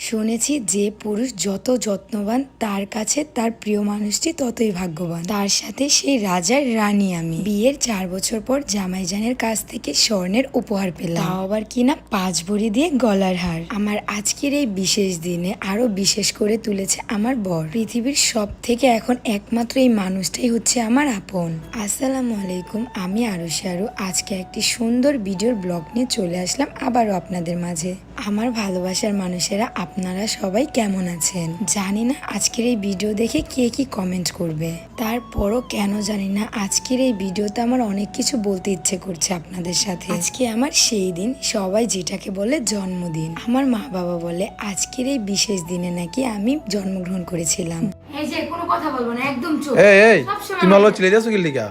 শুনেছি যে পুরুষ যত যত্নবান তার কাছে তার প্রিয় মানুষটি ততই ভাগ্যবান। তার সাথে সেই রাজার রানী আমি। বিয়ের 4 বছর পর জামাইজানের কাছ থেকে স্বর্ণের উপহার পেলাম, তাও আবার কিনা 5 ভরি দিয়ে গলার হার। আমার আজকের এই বিশেষ দিনে আরো বিশেষ করে তুলেছে আমার বর। পৃথিবীর সব থেকে এখন একমাত্র এই মানুষটাই হচ্ছে আমার আপন। আসসালামু আলাইকুম, আমি আরু। আজকে একটি সুন্দর ভিডিওর ব্লগ নিয়ে চলে আসলাম আবারও আপনাদের মাঝে। আমার ভালোবাসার মানুষেরা আপনারা সবাই কেমন আছেন জানি না আজকের এই ভিডিও দেখে কে কি কমেন্ট করবে, তারপরও কেন জানি না আজকের এই ভিডিওতে আমার অনেক কিছু বলতে ইচ্ছে করছে আপনাদের সাথে। আজকে আমার সেই দিন, সবাই যেটাকে বলে জন্মদিন। আমার মা বাবা বলে আজকের এই বিশেষ দিনে নাকি আমি জন্মগ্রহণ করেছিলাম। এই যে কোনো কথা বলবো না, একদম চুপ। এই তুমি অলও চিলে যাচ্ছ কি লিগা?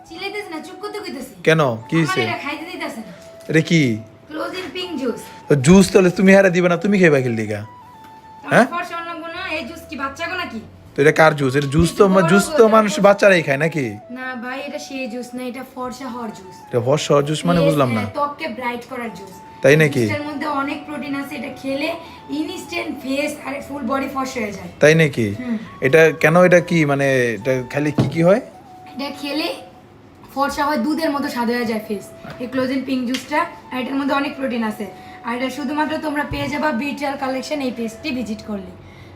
চিল্লাইতেছ না, চুপ করতে কইতেছি। কেন কি হইছে? এটা খাইতে দিতেছ না। রে কি ক্লোজিং পিঙ্ক জুস। তো জুস তাহলে তুমি হারে দিবে না, তুমি খাইবা কি লিগা? হ্যাঁ, ফরসা লাগবো না। এই জুস কি বাচ্চা গো নাকি? তো এটা কার জুস? এটা জুস তো মানুষ বাচ্চারাই খায় নাকি? না ভাই, এটা সেই জুস না, এটা ফরসা হর জুস। এটা ফর্স জুস মানে বুঝলাম না। ত্বককে ব্রাইট করার জুস। তাই নাকি? এর মধ্যে অনেক প্রোটিন আছে, এটা খেলে ইনস্ট্যান্ট ফেস আর ফুল বডি ফর্সা হয়ে যায়। তাই নাকি? এটা কেন, এটা কি মানে এটা খালি কি হয়? এটা খেলে ফর্সা হয়, দুধের মতো সাদা হয়ে যায় ফেস। এই ক্লোজিং পিঙ্ক জুসটা, আর এটার মধ্যে অনেক প্রোটিন আছে। আর এটা শুধুমাত্র তোমরা পেয়ে যাবা বিটিএল কালেকশন এই পেজটি ভিজিট করলে।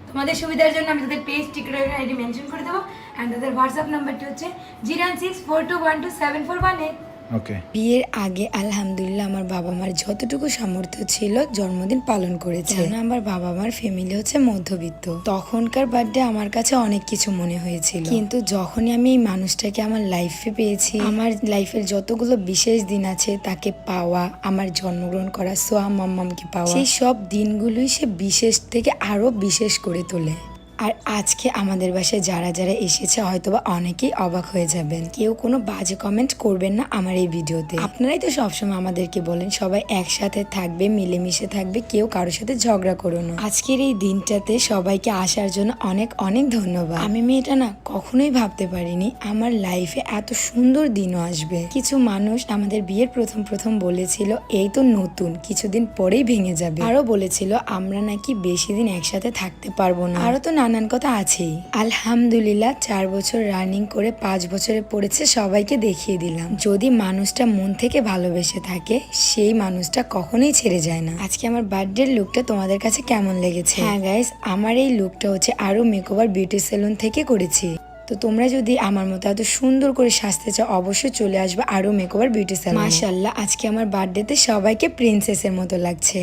তোমাদের সুবিধার জন্য আমি তাদের পেজ টিকেটের আইডি মেনশন করে দেবো, অ্যান্ড তাদের হোয়াটসঅ্যাপ নাম্বারটি হচ্ছে 01642127418। ওকে। বিয়ের আগে আলহামদুলিল্লাহ আমার বাবা মার যতটুকু সামর্থ্য ছিল জন্মদিন পালন করেছে। আমার বাবা মার ফ্যামিলি হচ্ছে মধ্যবিত্ত। তখনকার বার্থডে আমার কাছে অনেক কিছু মনে হয়েছিল, কিন্তু যখনই আমি এই মানুষটাকে আমার লাইফে পেয়েছি, আমার লাইফের যতগুলো বিশেষ দিন আছে তাকে পাওয়া, আমার জন্মগ্রহণ করা সোয়া মাম্মামকে পাওয়া, সেই সব দিনগুলোই সে বিশেষ থেকে আরো বিশেষ করে তোলে। আর আজকে আমাদের বাসায় যারা যারা এসেছে হয়তোবা অনেকেই অবাক হয়ে যাবেন। কেউ কোনো বাজে কমেন্ট করবেন না আমার এই ভিডিওতে। আপনারাই তো সবসময় আমাদেরকে বলেন সবাই একসাথে থাকবে, মিলেমিশে থাকবে, কেউ কারোর সাথে ঝগড়া করো না। আজকের এই দিনটাতে সবাইকে আসার জন্য অনেক অনেক ধন্যবাদ। আমি মেয়েটা না কখনোই ভাবতে পারিনি আমার লাইফে এত সুন্দর দিনও আসবে। কিছু মানুষ আমাদের বিয়ের প্রথম বলেছিল এই তো নতুন, কিছুদিন পরেই ভেঙে যাবে। আরো বলেছিল আমরা নাকি বেশি দিন একসাথে থাকতে পারবো না, আরো তো নানান কথা আছেই। আলহামদুলিল্লাহ 4 বছর রানিং করে 5 বছরে পড়েছে, সবাইকে দেখিয়ে দিলাম যদি মানুষটা মন থেকে ভালোবেসে থাকে সেই মানুষটা কখনোই ছেড়ে যায় না। আজকে আমার বার্থডে লুকটা তোমাদের কাছে কেমন লেগেছে? হ্যাঁ গাইস, আমার এই লুকটা হচ্ছে আরো মেকওভার বিউটি সেলুন থেকে করেছি। তো তোমরা যদি আমার মতো এত সুন্দর করে সাজতে চাও অবশ্যই চলে আসবে আরো মেকওভার বিউটি সেলুন। মাশাআল্লাহ, আজকে আমার বার্থডেতে সবাইকে প্রিন্সেসের মতো লাগছে।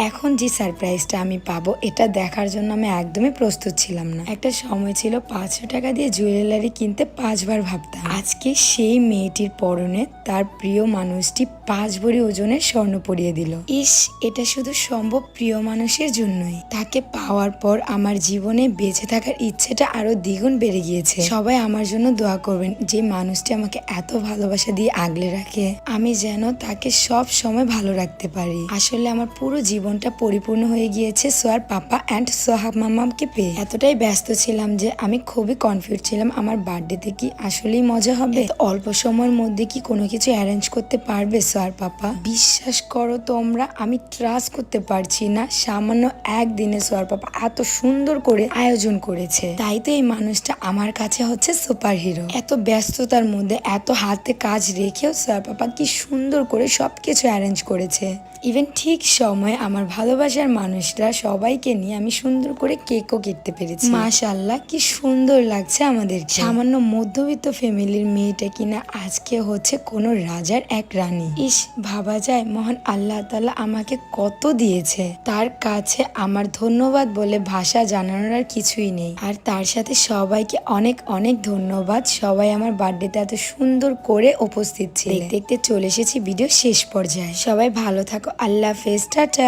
এখন যে সারপ্রাইজটা আমি পাবো এটা দেখার জন্য আমি একদমই প্রস্তুত ছিলাম না। একটা সময় ছিল 500 টাকা দিয়ে জুয়েলারি কিনতে 5 বার ভাবতাম। আজকে সেই মেয়েটির পরনে তার প্রিয় মানুষটি 5 ভরি ওজনের স্বর্ণ পরিয়ে দিল। ইস, এটা শুধু সম্ভব প্রিয় মানুষের জন্যই। তাকে পাওয়ার পর আমার জীবনে বেঁচে থাকার ইচ্ছেটা আরো দ্বিগুণ বেড়ে গিয়েছে। সবাই আমার জন্য দোয়া করবেন যে মানুষটি আমাকে এত ভালোবাসা দিয়ে আগলে রাখে, আমি যেন তাকে সব সময় ভালো রাখতে পারি। আসলে আমার পুরো জীবনটা পরিপূর্ণ হয়ে গিয়েছে সোয়ার পাপা অ্যান্ড সোহাব মামাকে পেয়ে। এতটাই ব্যস্ত ছিলাম যে আমি খুবই কনফিউজ ছিলাম আমার বার্থডেতে কি আসলেই মজা হবে, অল্প সময়ের মধ্যে কি কোনো কিছু অ্যারেঞ্জ করতে পারবে সোয়ার পাপা? বিশ্বাস করো তোমরা, আমি ট্রাস্ট করতে পারছি না সামান্য একদিনে সোয়ার পাপা এত সুন্দর করে আয়োজন করেছে। তাই তো এই মানুষটা আমার কাছে হচ্ছে সুপার হিরো। এত ব্যস্ততার মধ্যে এত হাতে কাজ রেখেও সোয়ার পাপা কি সুন্দর করে সবকিছু অ্যারেঞ্জ করেছে। ইভেন ঠিক সময় আমার ভালোবাসার মানুষরা সবাইকে নিয়ে আমি সুন্দর করে কেকও কেটে পেরেছি। মাশাআল্লাহ, কি সুন্দর লাগছে আমাদের। সামান্য মধ্যবিত্ত ফ্যামিলির মেয়েটা কিনা আজকে হচ্ছে কোনো রাজার এক রানী। ইস, ভাবা যায় মহান আল্লাহ তাআলা আমাকে কত দিয়েছে। তার কাছে আমার ধন্যবাদ বলে ভাষা জানানোর আর কিছুই নেই। আর তার সাথে সবাইকে অনেক অনেক ধন্যবাদ, সবাই আমার বার্থডেতে এত সুন্দর করে উপস্থিত ছিল। দেখতে দেখতে চলে এসেছি ভিডিও শেষ পর্যায়ে। সবাই ভালো থাকো, আল্লাহ হাফেজ, টাটা।